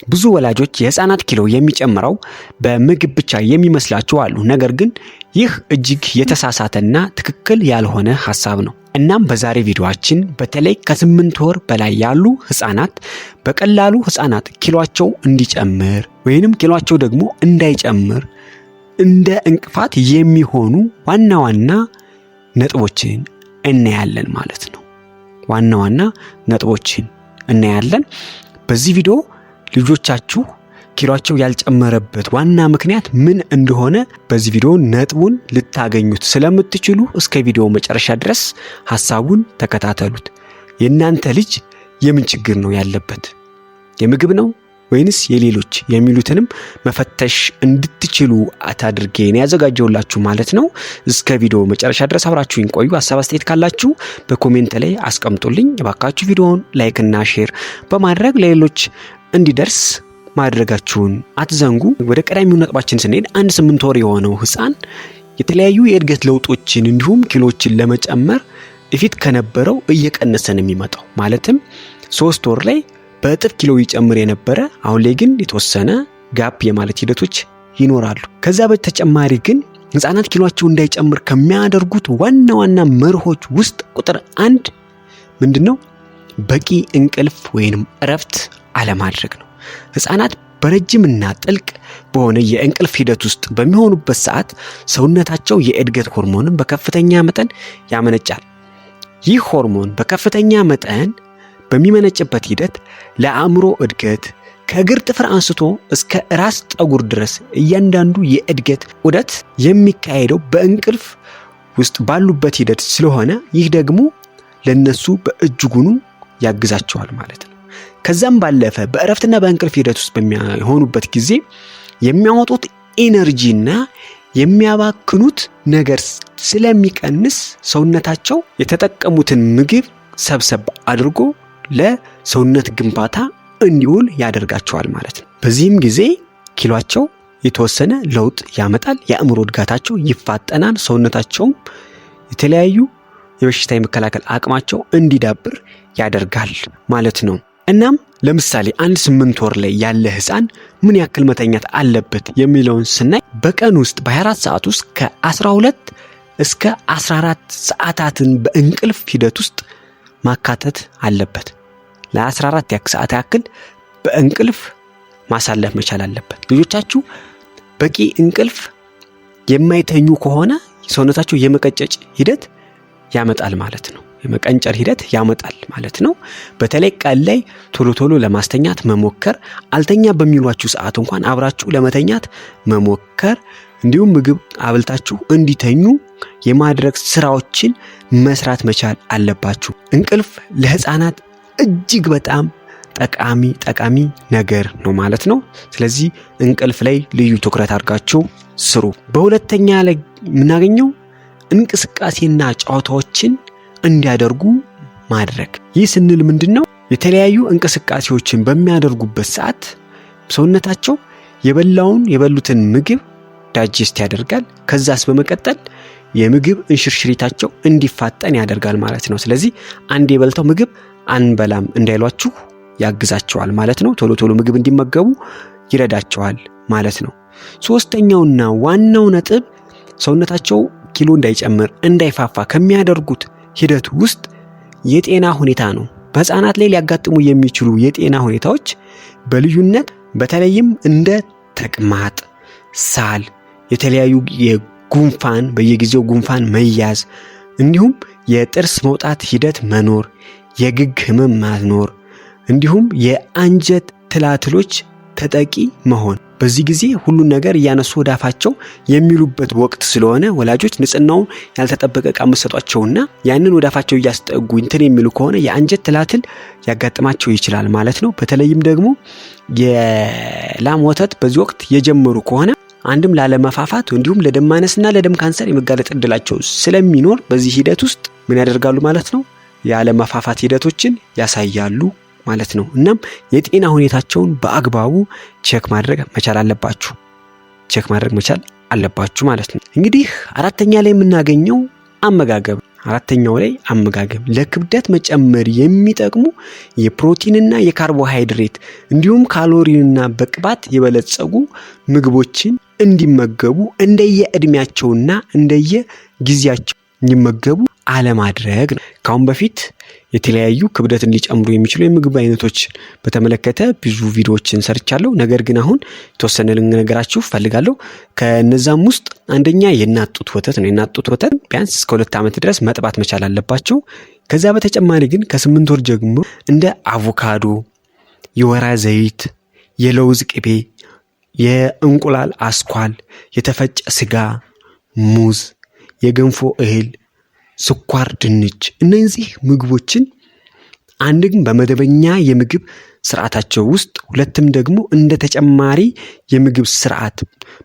ብዙ ወላጆች የህፃናት ኪሎ የሚጨምረው በምግብ ብቻ የሚመስላቸው አሉ። ነገር ግን ይህ እጅግ የተሳሳተና ትክክል ያልሆነ ሐሳብ ነው። እናም በዛሬ ቪዲዮአችን በተለይ ከ8 ወር በላይ ያሉ ህፃናት በቀላሉ ህፃናት ኪሎአቸው እንዲጨምር ወይንም ኪሎአቸው ደግሞ እንዳይጨምር እንደ እንቅፋት የሚሆኑ ዋና ዋና ነጥቦችን እናያለን ማለት ነው። ዋና ዋና ነጥቦችን እናያለን። በዚህ ቪዲዮ ልጆቻችሁ ኪሎአቸው ያልጨመረበት ዋና ምክንያት ምን እንደሆነ በዚህ ቪዲዮ ነጥቡን ልታገኙት ስለምትችሉ እስከ ቪዲዮ መጨረሻ ድረስ ሐሳቡን ተከታተሉት። የእናንተ ልጅ የምን ችግር ነው ያለበት? የምግብ ነው ወይንስ የሌሎች የሚሉትንም መፈተሽ እንድትችሉ አታድርጌ ነው ያዘጋጀውላችሁ ማለት ነው። እስከ ቪዲዮ መጨረሻ ድረስ አብራችሁኝ ቆዩ። ሐሳብ አስተያየት ካላችሁ በኮሜንት ላይ አስቀምጡልኝ። እባካችሁ ቪዲዮውን ላይክ እና ሼር በማድረግ ለሌሎች እንዲደርስ ማድረጋችሁን አትዘንጉ። ወደ ቀዳሚው ነጥባችን ስንሄድ 8 ወር የሆነው ህፃን የተለያዩ የእድገት ለውጦችን እንዲሁም ኪሎችን ለመጨመር እፊት ከነበረው እየቀነሰ ነው የሚመጣው። ማለትም 3 ወር ላይ በእጥፍ ኪሎ ይጨምር የነበረ አሁን ላይ ግን የተወሰነ ጋፕ የማለት ሂደቶች ይኖራሉ። ከዛ በተጨማሪ ግን ህፃናት ኪሎአቸው እንዳይጨምር ከሚያደርጉት ዋና ዋና መርሆች ውስጥ ቁጥር 1 ምንድነው? በቂ እንቅልፍ ወይንም እረፍት አለማድረግ ነው። ህፃናት በረጅምና ጥልቅ በሆነ የእንቅልፍ ሂደት ውስጥ በሚሆኑበት ሰዓት ሰውነታቸው የእድገት ሆርሞንን በከፍተኛ መጠን ያመነጫል። ይህ ሆርሞን በከፍተኛ መጠን በሚመነጭበት ሂደት ለአእምሮ እድገት ከእግር ጥፍር አንስቶ እስከ ራስ ጠጉር ድረስ እያንዳንዱ የእድገት ዑደት የሚካሄደው በእንቅልፍ ውስጥ ባሉበት ሂደት ስለሆነ ይህ ደግሞ ለነሱ በእጅጉኑ ያግዛቸዋል ማለት ነው። ከዛም ባለፈ በእረፍትና በእንቅልፍ ሂደት ውስጥ በሚሆኑበት ጊዜ የሚያወጡት ኢነርጂና የሚያባክኑት ነገር ስለሚቀንስ ሰውነታቸው የተጠቀሙትን ምግብ ሰብሰብ አድርጎ ለሰውነት ግንባታ እንዲውል ያደርጋቸዋል ማለት ነው። በዚህም ጊዜ ኪሎአቸው የተወሰነ ለውጥ ያመጣል። የአእምሮ እድገታቸው ይፋጠናል። ሰውነታቸውም የተለያዩ የበሽታ የመከላከል አቅማቸው እንዲዳብር ያደርጋል ማለት ነው። እናም ለምሳሌ 8 ወር ላይ ያለ ህፃን ምን ያክል መተኛት አለበት የሚለውን ስናይ በቀን ውስጥ በ24 ሰዓት ውስጥ ከ12 እስከ 14 ሰዓታትን በእንቅልፍ ሂደት ውስጥ ማካተት አለበት። ለ14 ሰዓት ያክል በእንቅልፍ ማሳለፍ መቻል አለበት። ልጆቻችሁ በቂ እንቅልፍ የማይተኙ ከሆነ ሰውነታቸው የመቀጨጭ ሂደት ያመጣል ማለት ነው። የመቀንጨር ሂደት ያመጣል ማለት ነው። በተለይ ቀን ላይ ቶሎ ለማስተኛት መሞከር፣ አልተኛ በሚሏችሁ ሰዓት እንኳን አብራችሁ ለመተኛት መሞከር፣ እንዲሁም ምግብ አብልታችሁ እንዲተኙ የማድረግ ስራዎችን መስራት መቻል አለባችሁ። እንቅልፍ ለህፃናት እጅግ በጣም ጠቃሚ ነገር ነው ማለት ነው። ስለዚህ እንቅልፍ ላይ ልዩ ትኩረት አድርጋችሁ ስሩ። በሁለተኛ ላይ የምናገኘው እንቅስቃሴና ጨዋታዎችን እንዲያደርጉ ማድረግ። ይህ ስንል ምንድነው? የተለያዩ እንቅስቃሴዎችን በሚያደርጉበት ሰዓት ሰውነታቸው የበሉትን ምግብ ዳይጀስት ያደርጋል። ከዛስ በመቀጠል የምግብ እንሽርሽሪታቸው እንዲፋጠን ያደርጋል ማለት ነው። ስለዚህ አንድ የበልተው ምግብ አንበላም እንዳይሏችሁ ያግዛቸዋል ማለት ነው። ቶሎ ምግብ እንዲመገቡ ይረዳቸዋል ማለት ነው። ሶስተኛውና ዋናው ነጥብ ሰውነታቸው ኪሎ እንዳይጨምር እንዳይፋፋ ከሚያደርጉት ሂደት ውስጥ የጤና ሁኔታ ነው። በህፃናት ላይ ሊያጋጥሙ የሚችሉ የጤና ሁኔታዎች በልዩነት በተለይም እንደ ተቅማጥ፣ ሳል፣ የተለያዩ የጉንፋን በየጊዜው ጉንፋን መያዝ እንዲሁም የጥርስ መውጣት ሂደት መኖር፣ የግግ ህመም መኖር እንዲሁም የአንጀት ትላትሎች ተጠቂ መሆን። በዚህ ጊዜ ሁሉን ነገር እያነሱ ወዳፋቸው የሚሉበት ወቅት ስለሆነ ወላጆች ንጽህናውን ያልተጠበቀ ዕቃ መስጠቷቸውና ያንን ወዳፋቸው እያስጠጉ የሚሉ ከሆነ የአንጀት ትላትል ያጋጥማቸው ይችላል ማለት ነው። በተለይም ደግሞ የላም ወተት በዚህ ወቅት የጀመሩ ከሆነ አንድም ላለመፋፋት እንዲሁም ለደም ማነስና ለደም ካንሰር የመጋለጥ እድላቸው ስለሚኖር በዚህ ሂደት ውስጥ ምን ያደርጋሉ ማለት ነው? ያለመፋፋት ሂደቶችን ያሳያሉ ማለት ነው። እናም የጤና ሁኔታቸውን በአግባቡ ቼክ ማድረግ መቻል አለባችሁ ማለት ነው። እንግዲህ አራተኛ ላይ የምናገኘው አመጋገብ አራተኛው ላይ አመጋገብ ለክብደት መጨመር የሚጠቅሙ የፕሮቲንና የካርቦሃይድሬት እንዲሁም ካሎሪንና በቅባት የበለጸጉ ምግቦችን እንዲመገቡ እንደየእድሜያቸውና እንደየጊዜያቸው እንዲመገቡ አለማድረግ ነው። ካሁን በፊት የተለያዩ ክብደትን ሊጨምሩ የሚችሉ የምግብ አይነቶች በተመለከተ ብዙ ቪዲዮዎችን ሰርቻለሁ። ነገር ግን አሁን የተወሰነ ልነግራችሁ ፈልጋለሁ። ከነዛም ውስጥ አንደኛ የእናት ጡት ወተት ነው። የእናት ጡት ወተት ቢያንስ እስከ 2 ዓመት ድረስ መጥባት መቻል አለባቸው። ከዛ በተጨማሪ ግን ከ8 ወር ጀምሮ እንደ አቮካዶ፣ የወይራ ዘይት፣ የለውዝ ቅቤ፣ የእንቁላል አስኳል፣ የተፈጨ ስጋ፣ ሙዝ፣ የገንፎ እህል፣ ስኳር ድንች እነዚህ ምግቦችን አንድም በመደበኛ የምግብ ስርዓታቸው ውስጥ ሁለትም ደግሞ እንደ ተጨማሪ የምግብ ስርዓት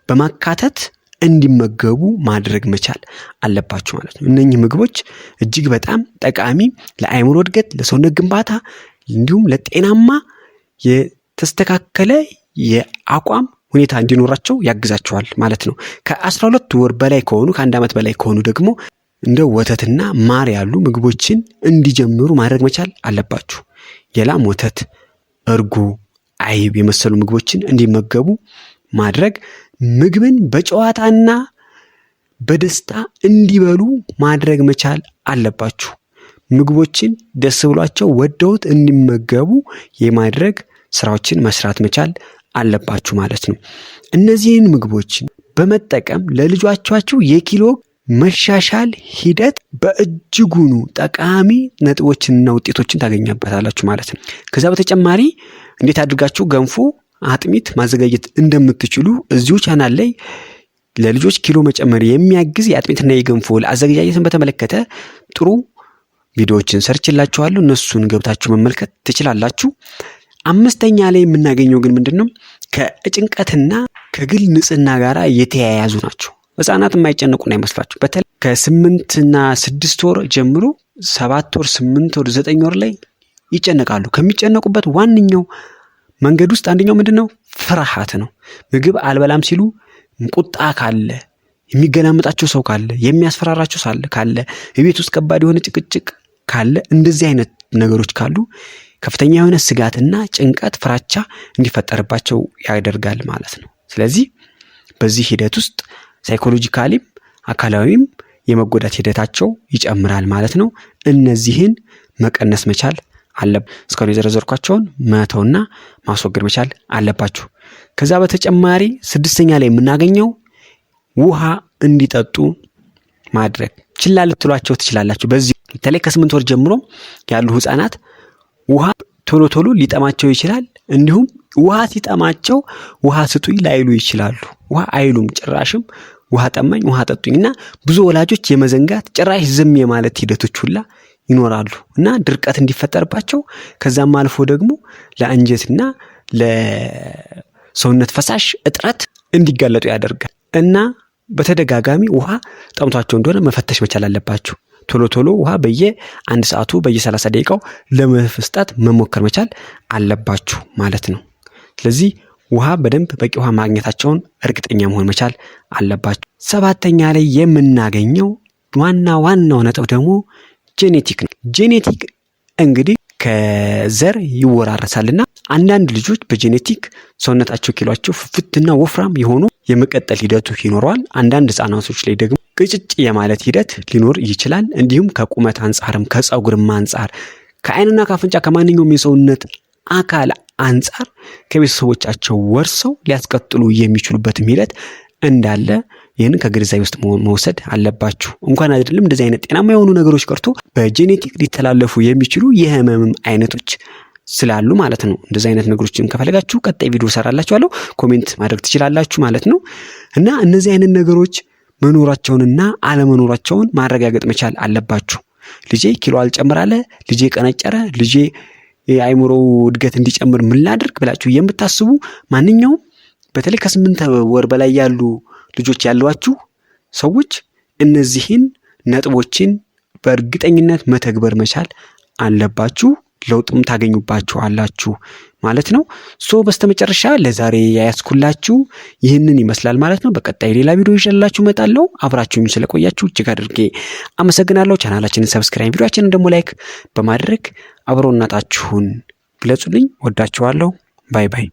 በማካተት እንዲመገቡ ማድረግ መቻል አለባቸው ማለት ነው። እነኚህ ምግቦች እጅግ በጣም ጠቃሚ ለአእምሮ እድገት፣ ለሰውነት ግንባታ እንዲሁም ለጤናማ የተስተካከለ የአቋም ሁኔታ እንዲኖራቸው ያግዛቸዋል ማለት ነው። ከ12 ወር በላይ ከሆኑ ከ1 ዓመት በላይ ከሆኑ ደግሞ እንደ ወተትና ማር ያሉ ምግቦችን እንዲጀምሩ ማድረግ መቻል አለባችሁ። የላም ወተት፣ እርጎ፣ አይብ የመሰሉ ምግቦችን እንዲመገቡ ማድረግ፣ ምግብን በጨዋታና በደስታ እንዲበሉ ማድረግ መቻል አለባችሁ። ምግቦችን ደስ ብሏቸው ወደውት እንዲመገቡ የማድረግ ስራዎችን መስራት መቻል አለባችሁ ማለት ነው። እነዚህን ምግቦችን በመጠቀም ለልጆቻችሁ የኪሎ መሻሻል ሂደት በእጅጉኑ ጠቃሚ ነጥቦችንና ውጤቶችን ታገኛበታላችሁ ማለት ነው። ከዛ በተጨማሪ እንዴት አድርጋችሁ ገንፎ አጥሚት ማዘጋጀት እንደምትችሉ እዚሁ ቻናል ላይ ለልጆች ኪሎ መጨመር የሚያግዝ የአጥሚትና የገንፎ አዘገጃጀትን በተመለከተ ጥሩ ቪዲዮዎችን ሰርችላችኋለሁ። እነሱን ገብታችሁ መመልከት ትችላላችሁ። 5ኛ ላይ የምናገኘው ግን ምንድነው? ከጭንቀትና ከግል ንጽህና ጋር የተያያዙ ናቸው። ህፃናት የማይጨነቁና አይመስላችሁ። በተለይ ከ8 እና 6 ወር ጀምሮ 7 ወር፣ 8 ወር፣ 9 ወር ላይ ይጨነቃሉ። ከሚጨነቁበት ዋነኛው መንገድ ውስጥ አንደኛው ምንድነው? ፍርሃት ነው። ምግብ አልበላም ሲሉ ቁጣ ካለ፣ የሚገላመጣቸው ሰው ካለ፣ የሚያስፈራራቸው ካለ፣ የቤት ውስጥ ከባድ የሆነ ጭቅጭቅ ካለ፣ እንደዚህ አይነት ነገሮች ካሉ ከፍተኛ የሆነ ስጋትና ጭንቀት፣ ፍራቻ እንዲፈጠርባቸው ያደርጋል ማለት ነው። ስለዚህ በዚህ ሂደት ውስጥ ሳይኮሎጂካሊም አካላዊም የመጎዳት ሂደታቸው ይጨምራል ማለት ነው። እነዚህን መቀነስ መቻል አለባችሁ። እስካሁን የዘረዘርኳቸውን መተውና ማስወገድ መቻል አለባችሁ። ከዛ በተጨማሪ 6ኛ ላይ የምናገኘው ውሃ እንዲጠጡ ማድረግ። ችላ ልትሏቸው ትችላላችሁ። በዚህ በተለይ ከ8 ወር ጀምሮ ያሉ ህፃናት ውሃ ቶሎ ቶሎ ሊጠማቸው ይችላል። እንዲሁም ውሃ ሲጠማቸው ውሃ ስጡኝ ላይሉ ይችላሉ። ውሃ አይሉም ጭራሽም ውሃ ጠማኝ ውሃ ጠጡኝና ብዙ ወላጆች የመዘንጋት ጭራሽ ዝም የማለት ሂደቶች ሁላ ይኖራሉ እና ድርቀት እንዲፈጠርባቸው ከዛም አልፎ ደግሞ ለአንጀትና ለሰውነት ፈሳሽ እጥረት እንዲጋለጡ ያደርጋል እና በተደጋጋሚ ውሃ ጠምቷቸው እንደሆነ መፈተሽ መቻል አለባችሁ። ቶሎ ቶሎ ውሃ በየ1 ሰዓቱ በየ30 ደቂቃው ለመስጠት መሞከር መቻል አለባችሁ ማለት ነው። ስለዚህ ውሃ በደንብ በቂ ውሃ ማግኘታቸውን እርግጠኛ መሆን መቻል አለባችሁ። 7ኛ ላይ የምናገኘው ዋናው ነጥብ ደግሞ ጄኔቲክ ነው። ጄኔቲክ እንግዲህ ከዘር ይወራረሳልና አንዳንድ ልጆች በጄኔቲክ ሰውነታቸው ኪሏቸው ፍፍትና ወፍራም የሆኑ የመቀጠል ሂደቱ ይኖረዋል። አንዳንድ ህፃናቶች ላይ ደግሞ ቅጭጭ የማለት ሂደት ሊኖር ይችላል። እንዲሁም ከቁመት አንጻርም ከፀጉርም አንጻር ከአይንና ከአፍንጫ ከማንኛውም የሰውነት አካል አንጻር ከቤተሰቦቻቸው ወርሰው ሊያስቀጥሉ የሚችሉበትም ሂደት እንዳለ ይህን ከግንዛቤ ውስጥ መውሰድ አለባችሁ። እንኳን አይደለም እንደዚህ አይነት ጤናማ የሆኑ ነገሮች ቀርቶ በጄኔቲክ ሊተላለፉ የሚችሉ የህመም አይነቶች ስላሉ ማለት ነው። እንደዚህ አይነት ነገሮችን ከፈለጋችሁ ቀጣይ ቪዲዮ ሰራላችኋለሁ፣ ኮሜንት ማድረግ ትችላላችሁ ማለት ነው። እና እነዚህ አይነት ነገሮች መኖራቸውንና አለመኖራቸውን ማረጋገጥ መቻል አለባችሁ። ልጄ ኪሎ አልጨምራለ፣ ልጄ ቀነጨረ፣ ልጄ የአእምሮ እድገት እንዲጨምር ምን ላድርግ ብላችሁ የምታስቡ ማንኛውም በተለይ ከ8 ወር በላይ ያሉ ልጆች ያሏችሁ ሰዎች እነዚህን ነጥቦችን በእርግጠኝነት መተግበር መቻል አለባችሁ። ለውጥም ታገኙባችኋላችሁ ማለት ነው። በስተመጨረሻ ለዛሬ ያያስኩላችሁ ይህንን ይመስላል ማለት ነው። በቀጣይ ሌላ ቪዲዮ ይዤላችሁ እመጣለሁ። አብራችሁኝ ስለቆያችሁ እጅግ አድርጌ አመሰግናለሁ። ቻናላችንን ሰብስክራይብ፣ ቪዲዮአችንን ደግሞ ላይክ በማድረግ አብሮነታችሁን ግለጹልኝ። ወዳችኋለሁ። ባይ ባይ።